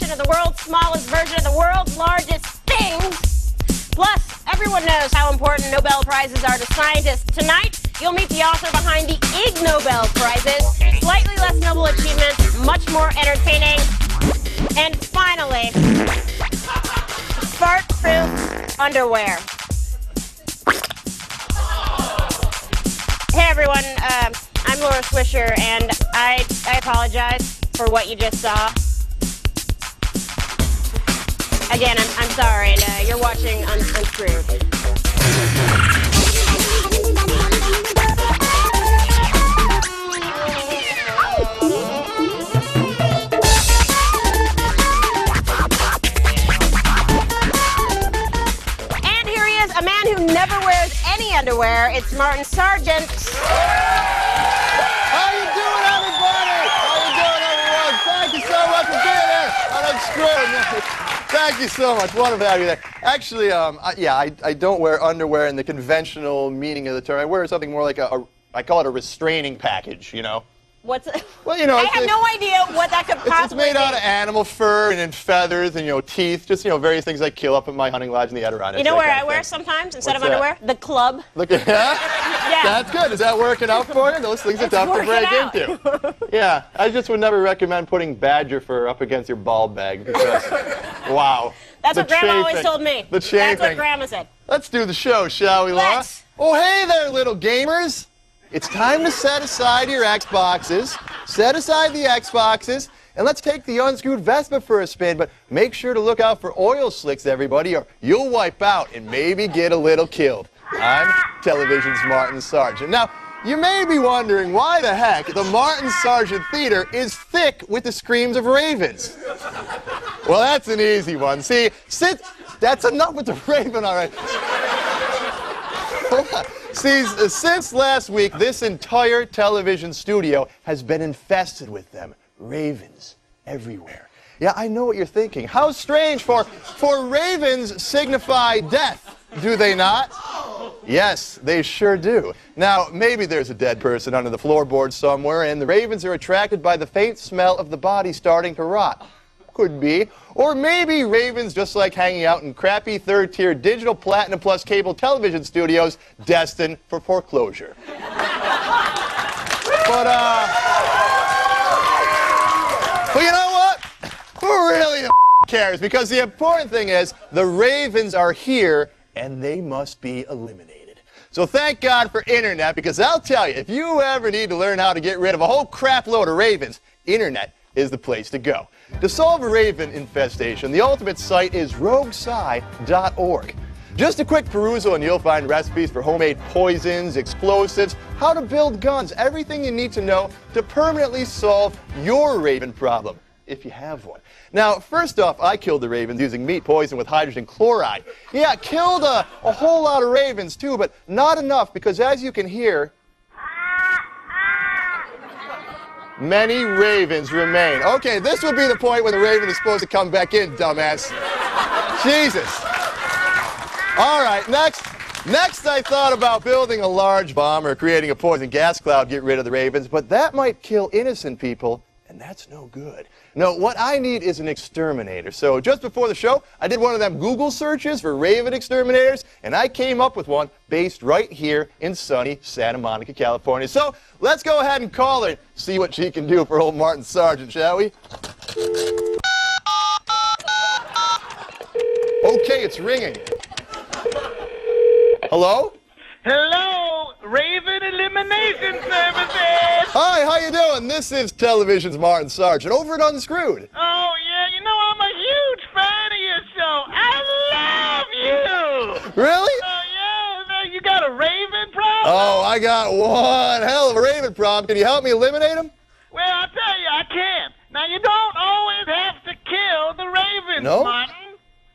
version of the world's smallest version of the world's largest things. Plus, everyone knows how important Nobel Prizes are to scientists. Tonight, you'll meet the author behind the Ig Nobel Prizes. Slightly less noble achievements, much more entertaining. And finally, fart-proof underwear. Hey everyone, I'm Laura Swisher, and I apologize for what you just saw. Again, I'm sorry, and you're watching Unscrewed. And here he is, a man who never wears any underwear. It's Martin Sargent. How you doing, everybody? How you doing, everyone? Thank you so much for being here on Unscrewed. Thank you so much. Wonderful to have you there. Actually, I don't wear underwear in the conventional meaning of the term. I wear something more like I call it a restraining package, you know? What's it? Well, you know, I have no idea what that could possibly It's made out be. of animal fur and feathers and, you know, teeth. Just, you know, various things I kill up in my hunting lodge in the Adirondacks. You know where I wear sometimes instead of What's underwear? The club. Look at that. Yeah. That's good. Is that working out for you? Those things are tough to break into. Yeah, I just would never recommend putting badger fur up against your ball bag because, wow. That's what Grandma always told me. The chafing. That's what Grandma said. Let's do the show, shall we, Laura? Let's. Oh, hey there, little gamers. It's time to set aside your Xboxes. Set aside the Xboxes, and let's take the unscrewed Vespa for a spin, but make sure to look out for oil slicks, everybody, or you'll wipe out and maybe get a little killed. I'm television's Martin Sargent. Now, you may be wondering why the heck the Martin Sargent Theater is thick with the screams of ravens. Well, that's an easy one. See, that's enough with the raven already. Hold on. See, since last week, this entire television studio has been infested with them. Ravens everywhere. Yeah, I know what you're thinking. How strange, for ravens signify death, do they not? Yes, they sure do. Now, maybe there's a dead person under the floorboard somewhere, and the ravens are attracted by the faint smell of the body starting to rot. Could be. Or maybe ravens just like hanging out in crappy third-tier digital platinum plus cable television studios destined for foreclosure. But you know what? Who really cares? Because the important thing is the ravens are here and they must be eliminated. So thank God for internet, because I'll tell you, if you ever need to learn how to get rid of a whole crap load of ravens, internet is the place to go. To solve a raven infestation, the ultimate site is roguesci.org. Just a quick perusal and you'll find recipes for homemade poisons, explosives, how to build guns, everything you need to know to permanently solve your raven problem, if you have one. Now, first off, I killed the ravens using meat poison with hydrogen chloride. Yeah, killed a whole lot of ravens too, but not enough, because as you can hear, many ravens remain. Okay, this would be the point when the raven is supposed to come back in, dumbass. Jesus. All right, next I thought about building a large bomb or creating a poison gas cloud to get rid of the ravens, but that might kill innocent people, and that's no good. No, what I need is an exterminator. So just before the show, I did one of them Google searches for raven exterminators, and I came up with one based right here in sunny Santa Monica, California. So let's go ahead and call her, see what she can do for old Martin Sargent, shall we? Okay, it's ringing. Hello? Hello, Raven Elimination Services! Hi, how you doing? This is television's Martin Sargent over at Unscrewed. Oh, yeah, you know, I'm a huge fan of your show. I love you! Really? Oh, yeah, you got a raven problem? Oh, I got one hell of a raven problem. Can you help me eliminate him? Well, I'll tell you, I can. Now, you don't always have to kill the ravens, No? Martin.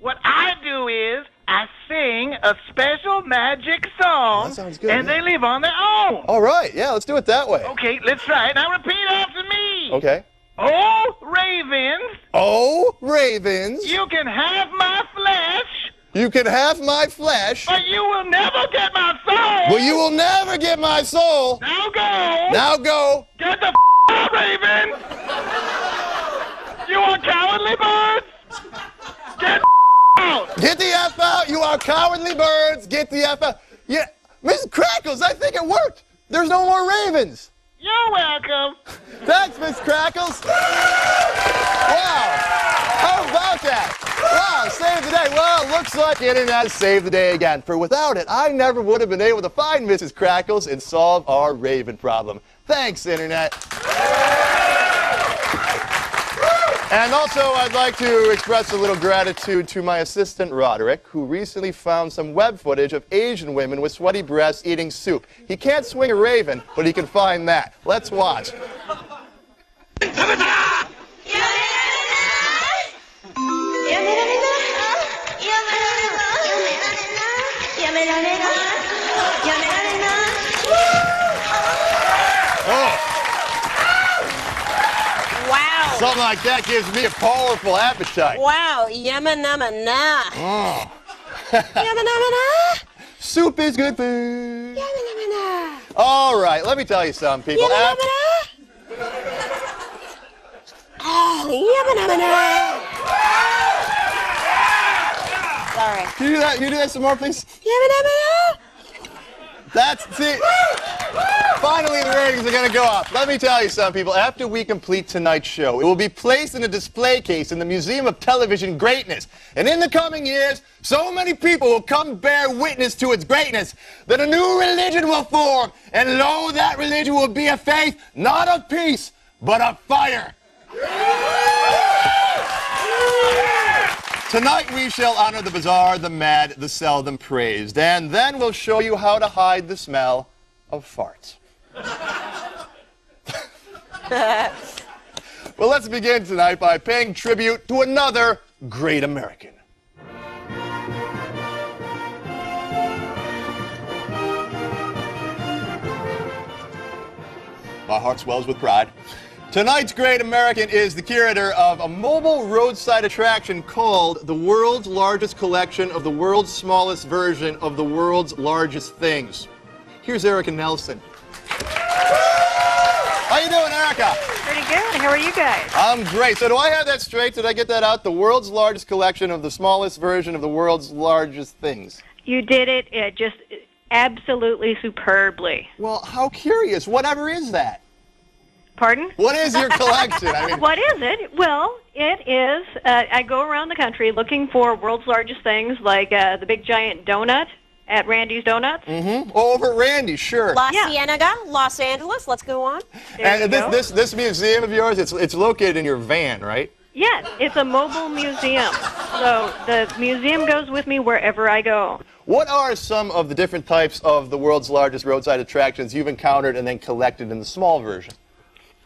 What I do is I sing a special magic song, That sounds good, and yeah. they live on their own. All right, yeah, let's do it that way. Okay, let's try it. Now repeat after me. Okay. Oh, ravens, Oh, ravens, you can have my flesh, you can have my flesh, but you will never get my soul. but you will never get my soul. Now go. Now go. Get the out, raven. You are cowardly birds! Get out! Get the F out! You are cowardly birds! Get the F out! Yeah, Mrs. Crackles, I think it worked! There's no more ravens! You're welcome. Thanks, Miss Crackles! Wow! How about that? Wow, save the day. Well, it looks like the internet has saved the day again. For without it, I never would have been able to find Mrs. Crackles and solve our raven problem. Thanks, internet. And also, I'd like to express a little gratitude to my assistant, Roderick, who recently found some web footage of Asian women with sweaty breasts eating soup. He can't swing a raven, but he can find that. Let's watch. Something like that gives me a powerful appetite. Wow, yumma numma na. Oh. Yumma numma na. Soup is good food. Yumma numma na. All right, let me tell you something, people. Yumma numma na. Oh, yumma numma na. Sorry. Can you do that? Can you do that some more, please? Yumma numma na. That's it. Finally, the ratings are going to go up. Let me tell you something, people. After we complete tonight's show, it will be placed in a display case in the Museum of Television Greatness. And in the coming years, so many people will come bear witness to its greatness that a new religion will form. And lo, that religion will be a faith not of peace, but of fire. Tonight we shall honor the bizarre, the mad, the seldom praised, and then we'll show you how to hide the smell of farts. Well, let's begin tonight by paying tribute to another great American. My heart swells with pride. Tonight's great American is the curator of a mobile roadside attraction called the world's largest collection of the world's smallest version of the world's largest things. Here's Erica Nelson. How you doing, Erica? Pretty good. How are you guys? I'm great. So do I have that straight? Did I get that out? The world's largest collection of the smallest version of the world's largest things. You did it just absolutely superbly. Well, how curious. Whatever is that? Pardon? What is your collection? I mean, what is it? Well, it is, I go around the country looking for world's largest things like the big giant donut at Randy's Donuts. Mm-hmm. Oh, over at Randy's, sure. La Cienega, Los Angeles. Let's go on. And this museum of yours, it's located in your van, right? Yes, it's a mobile museum. So the museum goes with me wherever I go. What are some of the different types of the world's largest roadside attractions you've encountered and then collected in the small version?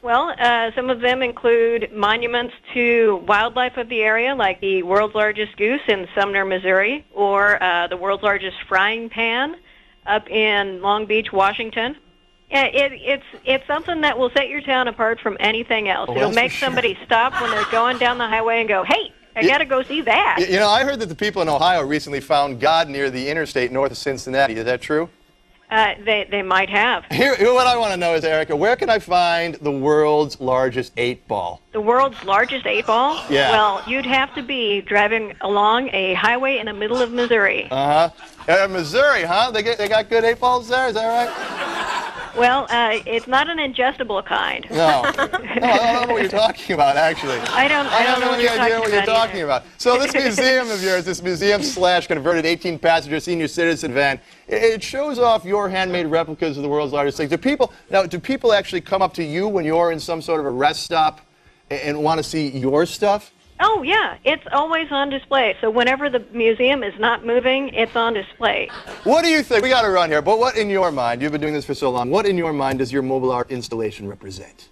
Well, some of them include monuments to wildlife of the area, like the world's largest goose in Sumner, Missouri, or the world's largest frying pan up in Long Beach, Washington. It's something that will set your town apart from anything else. Oh, it'll make somebody stop when they're going down the highway and go, hey, I got to go see that. You know, I heard that the people in Ohio recently found God near the interstate north of Cincinnati. Is that true? They might have. Here, what I want to know is, Erica, where can I find the world's largest 8-ball? The world's largest 8-ball? Yeah. Well, you'd have to be driving along a highway in the middle of Missouri. Missouri, huh? They got good 8-balls there, is that right? Well, it's not an ingestible kind. No. I don't know what you're talking about, actually. I don't know what you're talking about. So this museum of yours, this museum/converted 18-passenger senior citizen van, it shows off your handmade replicas of the world's largest things. Do people actually come up to you when you're in some sort of a rest stop and want to see your stuff? Oh, yeah. It's always on display. So whenever the museum is not moving, it's on display. What do you think? We got to run here, but what in your mind, you've been doing this for so long, what in your mind does your mobile art installation represent?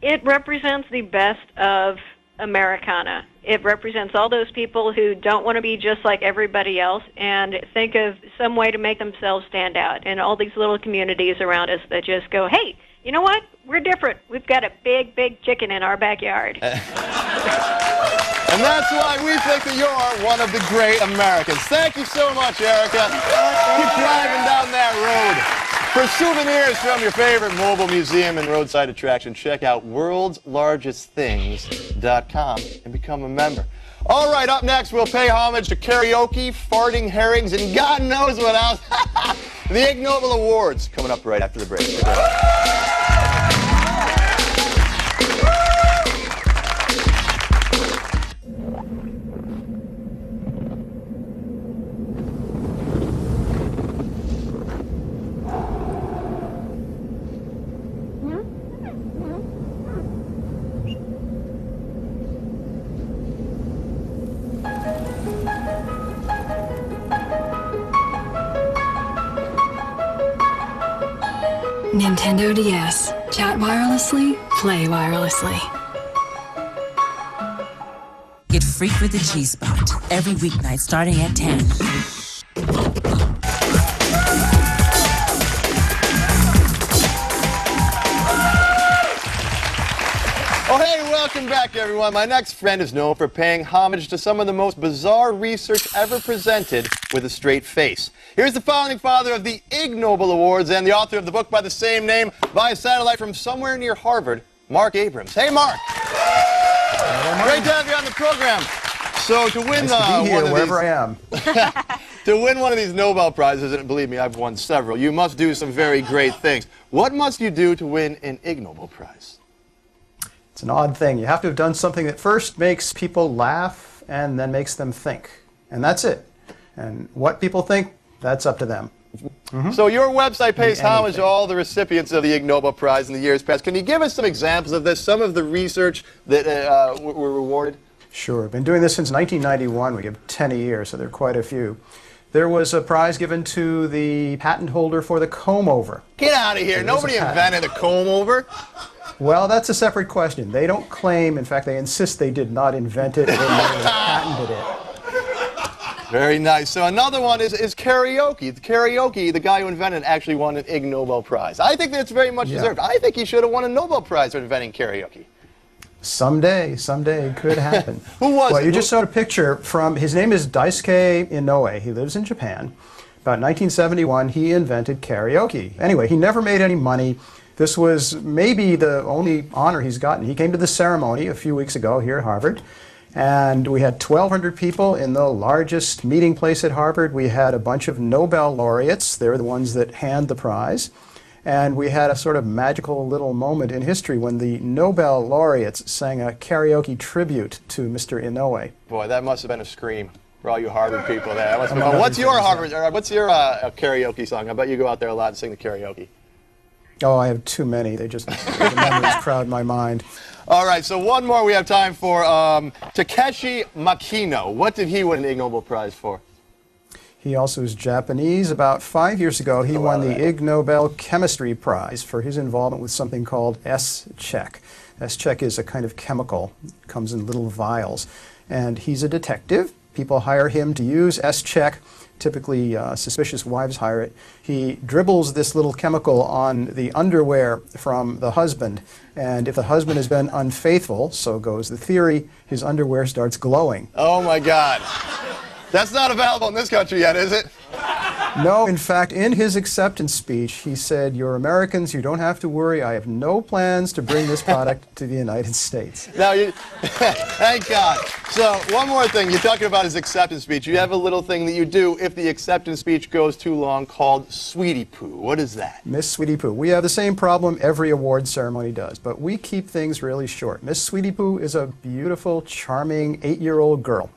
It represents the best of Americana. It represents all those people who don't want to be just like everybody else and think of some way to make themselves stand out. And all these little communities around us that just go, hey, you know what? We're different. We've got a big, big chicken in our backyard. And that's why we think that you're one of the great Americans. Thank you so much, Erica. Keep driving down that road. For souvenirs from your favorite mobile museum and roadside attraction, check out worldslargestthings.com and become a member. All right, up next, we'll pay homage to karaoke, farting herrings, and God knows what else. The Ig Nobel Awards coming up right after the break. Nintendo DS. Chat wirelessly, play wirelessly. Get freaked with the G-Spot every weeknight starting at 10. Oh, hey, welcome back, everyone. My next friend is known for paying homage to some of the most bizarre research ever presented with a straight face. Here's the founding father of the Ig Nobel Awards and the author of the book by the same name via satellite from somewhere near Harvard, Mark Abrams. Hey, Mark. Great to have you on the program. So to win to win one of these Nobel Prizes, and believe me, I've won several, you must do some very great things. What must you do to win an Ig Nobel Prize? It's an odd thing. You have to have done something that first makes people laugh and then makes them think. And that's it. And what people think, that's up to them. So your website pays homage to all the recipients of the Ig Nobel Prize in the years past. Can you give us some examples of this, some of the research that were rewarded? Sure. I've been doing this since 1991. We give 10 a year, so there are quite a few. There was a prize given to the patent holder for the comb-over. Get out of here. Nobody invented a comb-over. Well, that's a separate question. They don't claim, in fact, they insist they did not invent it, they patented it. Very nice. So another one is karaoke. The guy who invented it actually won an Ig Nobel Prize. I think that's very much deserved. I think he should have won a Nobel Prize for inventing karaoke. Someday it could happen. Who was it? Well, you just saw a picture from, his name is Daisuke Inoue. He lives in Japan. About 1971, he invented karaoke. Anyway, he never made any money. This was maybe the only honor he's gotten. He came to the ceremony a few weeks ago here at Harvard, and we had 1,200 people in the largest meeting place at Harvard. We had a bunch of Nobel laureates. They're the ones that hand the prize. And we had a sort of magical little moment in history when the Nobel laureates sang a karaoke tribute to Mr. Inoue. Boy, that must have been a scream for all you Harvard people there. What's your karaoke song? I bet you go out there a lot and sing the karaoke. Oh, I have too many. The memories crowd my mind. All right, so one more we have time for. Takeshi Makino. What did he win an Ig Nobel Prize for? He also is Japanese. About 5 years ago, he won the Ig Nobel Chemistry Prize for his involvement with something called S-check. S-check is a kind of chemical. It comes in little vials. And he's a detective. People hire him to use S-check. Typically, suspicious wives hire it. He dribbles this little chemical on the underwear from the husband. And if the husband has been unfaithful, so goes the theory, his underwear starts glowing. Oh, my God. That's not available in this country yet, is it? No, in fact, in his acceptance speech, he said, "You're Americans, you don't have to worry. I have no plans to bring this product to the United States." Now, thank God. So, one more thing. You're talking about his acceptance speech. You have a little thing that you do if the acceptance speech goes too long called Sweetie Poo. What is that? Miss Sweetie Poo. We have the same problem every award ceremony does, but we keep things really short. Miss Sweetie Poo is a beautiful, charming 8-year-old girl.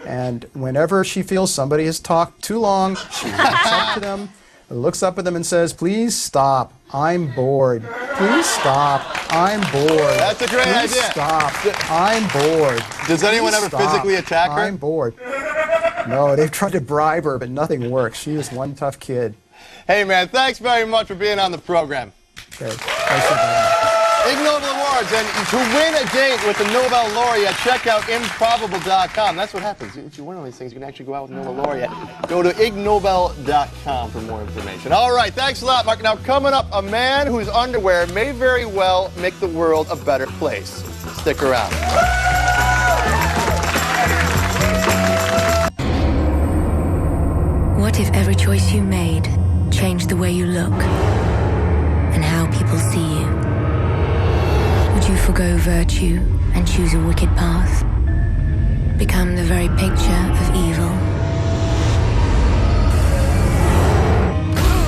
And whenever she feels somebody has talked too long, she looks up at them and says, "Please stop. I'm bored. Please stop. I'm bored. That's a great idea. Stop. I'm bored." Does anyone ever physically attack her? I'm bored. No, they've tried to bribe her, but nothing works. She is one tough kid. Hey, man, thanks very much for being on the program. Okay. Thanks for having me. Ig Nobel Awards, and to win a date with the Nobel laureate, check out improbable.com. That's what happens. If you win all these things, you can actually go out with a Nobel laureate. Go to ignobel.com for more information. All right, thanks a lot, Mark. Now, coming up, a man whose underwear may very well make the world a better place. Stick around. What if every choice you made change the way you look and how people see you? Would you forgo virtue and choose a wicked path? Become the very picture of evil?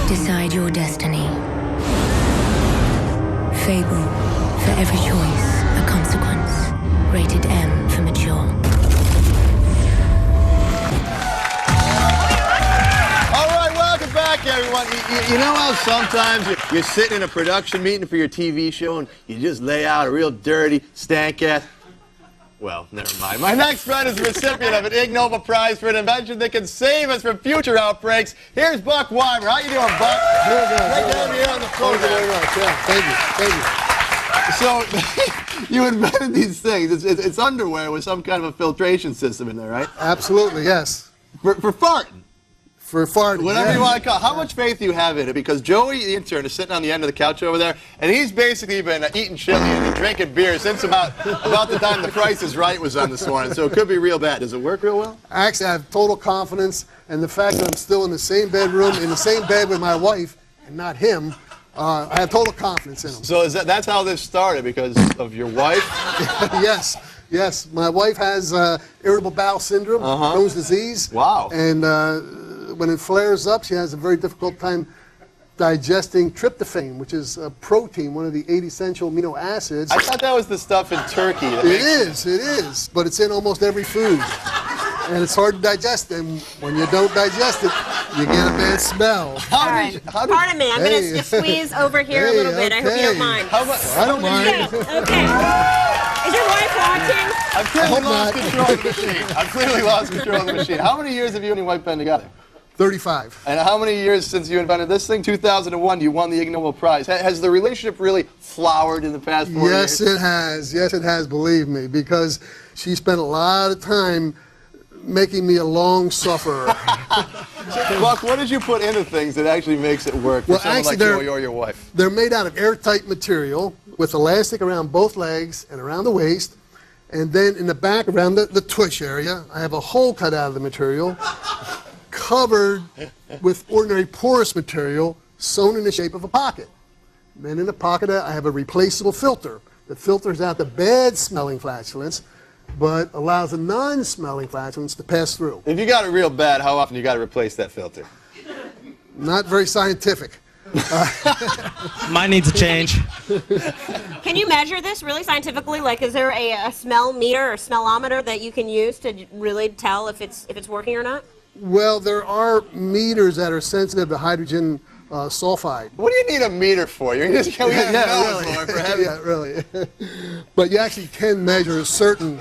Decide your destiny. Fable, for every choice, a consequence. Rated M for mature. All right, welcome back, everyone. You know how sometimes you're sitting in a production meeting for your TV show and you just lay out a real dirty, stank-ass... Well, never mind. My next friend is the recipient of an Ig Nobel Prize for an invention that can save us from future outbreaks. Here's Buck Weimer. How you doing, Buck? Good. Great to have you here on the program. Thank you very much. Yeah, thank you. So, you invented these things. It's underwear with some kind of a filtration system in there, right? Absolutely, yes. For farting. For farting. Whatever you want to call it. How much faith do you have in it? Because Joey, the intern, is sitting on the end of the couch over there, and he's basically been eating chili and drinking beer since about the time The Price is Right was on this morning. So it could be real bad. Does it work real well? Actually, I have total confidence, and the fact that I'm still in the same bedroom, in the same bed with my wife, and not him, I have total confidence in him. So that's how this started, because of your wife? Yes. My wife has irritable bowel syndrome, Crohn's disease. Wow. And when it flares up, she has a very difficult time digesting tryptophan, which is a protein, one of the 8 essential amino acids. I thought that was the stuff in turkey. It is, but it's in almost every food. And it's hard to digest, and when you don't digest it, you get a bad smell. All right. Pardon me, I'm going to just squeeze over here a little bit. I hope you don't mind. I don't mind. Okay. Is your wife watching? I've clearly lost control of the machine. I've clearly lost control of the machine. How many years have you and your wife been together? 35. And how many years since you invented this thing? 2001, you won the Ig Nobel Prize. Has the relationship really flowered in the past 4 years? Yes, it has. Yes, it has, believe me, because she spent a lot of time making me a long sufferer. Buck, what did you put into things that actually makes it work for someone like Joey or your wife? They're made out of airtight material with elastic around both legs and around the waist. And then in the back, around the tush area, I have a hole cut out of the material, covered with ordinary porous material, sewn in the shape of a pocket. And then in the pocket, I have a replaceable filter that filters out the bad-smelling flatulence, but allows the non-smelling flatulence to pass through. If you got it real bad, how often you got to replace that filter? Not very scientific. Mine needs a change. Can you measure this really scientifically? Like, is there a smell meter or smellometer that you can use to really tell if it's working or not? Well, there are meters that are sensitive to hydrogen sulfide. What do you need a meter for? You're just really. Yeah, really. But you actually can measure certain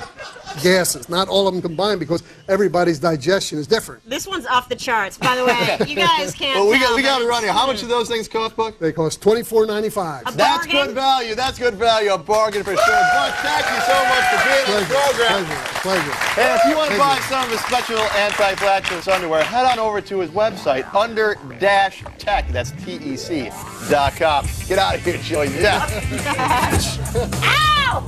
gases, not all of them combined, because everybody's digestion is different. This one's off the charts, by the way. You guys can't. Well, we got to run here. How much do those things cost, Buck? They cost $24.95. That's good value. That's good value. A bargain for sure. Buck, thank you so much for being on the program. Pleasure. And if you want to buy some of his special anti-flatulence underwear, head on over to his website, under-tech. That's TEC.com. Get out of here, Joey. Yeah. Ow!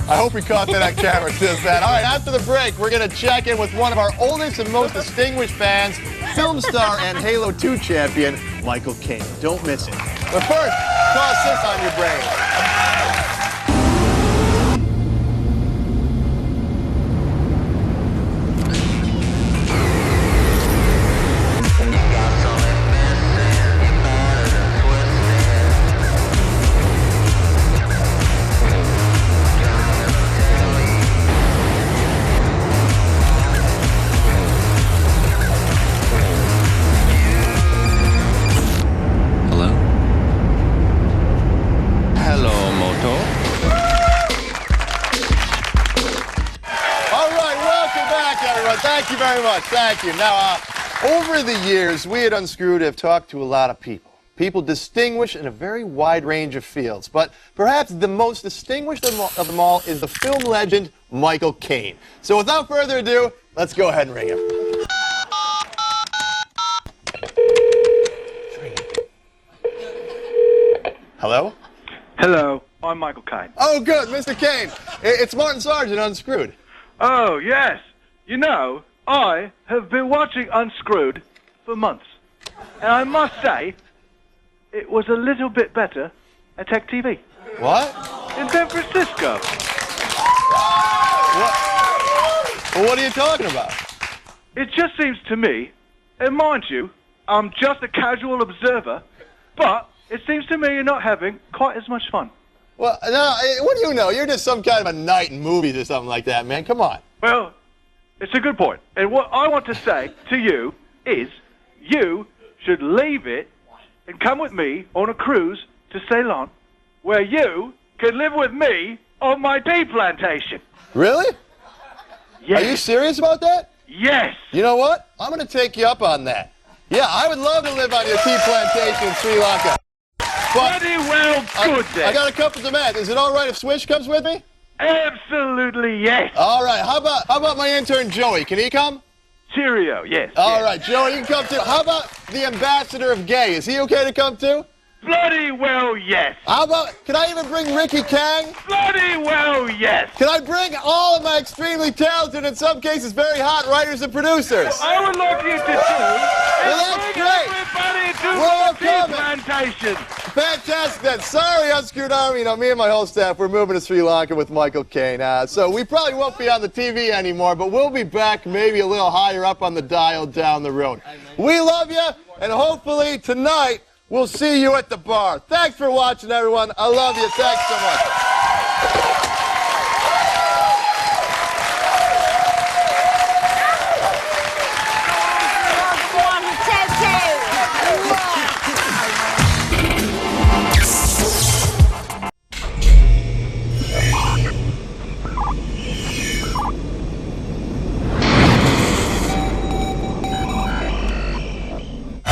I hope we caught that on camera, just that. All right, after the break, we're going to check in with one of our oldest and most distinguished fans, film star and Halo 2 champion, Michael Caine. Don't miss it. But first, toss this on your brain. Thank you very much. Thank you. Now, over the years, we at Unscrewed have talked to a lot of people. People distinguished in a very wide range of fields. But perhaps the most distinguished of them all is the film legend, Michael Caine. So without further ado, let's go ahead and ring him. Hello? Hello. I'm Michael Caine. Oh, good. Mr. Caine. It's Martin Sargent, Unscrewed. Oh, yes. You know, I have been watching Unscrewed for months. And I must say, it was a little bit better at TechTV. What? In San Francisco. Well, what are you talking about? It just seems to me, and mind you, I'm just a casual observer, but it seems to me you're not having quite as much fun. Well, no, what do you know? You're just some kind of a knight in movies or something like that, man. Come on. Well, it's a good point. And what I want to say to you is you should leave it and come with me on a cruise to Ceylon, where you can live with me on my tea plantation. Really? Yes. Are you serious about that? Yes. You know what? I'm going to take you up on that. Yeah, I would love to live on your tea plantation in Sri Lanka. But pretty well good then. I got a couple demands. Is it all right if Swish comes with me? Absolutely yes. All right. How about my intern Joey? Can he come? Cheerio, yes. All right, Joey, you can come too. How about the ambassador of gay? Is he okay to come too? Bloody well, yes. How about, can I even bring Ricky Kang? Bloody well, yes. Can I bring all of my extremely talented, in some cases very hot writers and producers? I would like you to do Well, that's great. Everybody to We're the tea plantation. Fantastic then. Sorry, Unscrewed Army. You know, me and my whole staff, we're moving to Sri Lanka with Michael Caine. So we probably won't be on the TV anymore, but we'll be back maybe a little higher up on the dial down the road. We love you, and hopefully tonight we'll see you at the bar. Thanks for watching, everyone. I love you. Thanks so much.